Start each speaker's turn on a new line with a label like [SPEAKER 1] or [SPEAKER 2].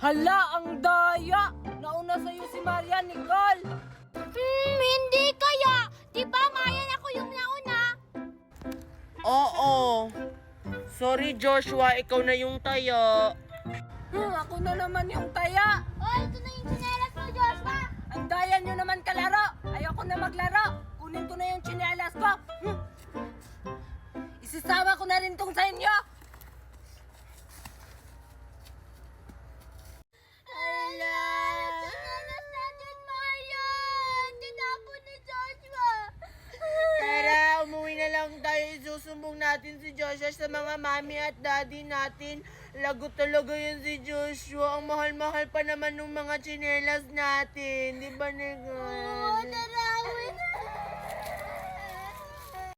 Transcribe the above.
[SPEAKER 1] Hala, ang daya! Nauna sa'yo si Maria Nicole!
[SPEAKER 2] Hindi kaya. Di ba, Mayan, ako yung nauna?
[SPEAKER 3] Oo. Sorry Joshua, ikaw na yung taya.
[SPEAKER 1] Ako na naman yung taya!
[SPEAKER 2] Oh, ito na yung tsinelas mo, Joshua.
[SPEAKER 1] Ang daya nyo naman kalaro! Ayoko na maglaro! Kunin ko na yung tsinelas ko! Isasama ko na rin tong sa inyo!
[SPEAKER 2] Ala! Tsinelas natin, Mayan! Tinapon ni Joshua.
[SPEAKER 3] Tara, umuwi na lang tayo. Isusumbong natin si Joshua sa mga mami at daddy natin. Lagot talaga yun si Joshua. Ang mahal-mahal pa naman ng mga tsinelas natin. Di ba, Nicole?
[SPEAKER 2] Tara!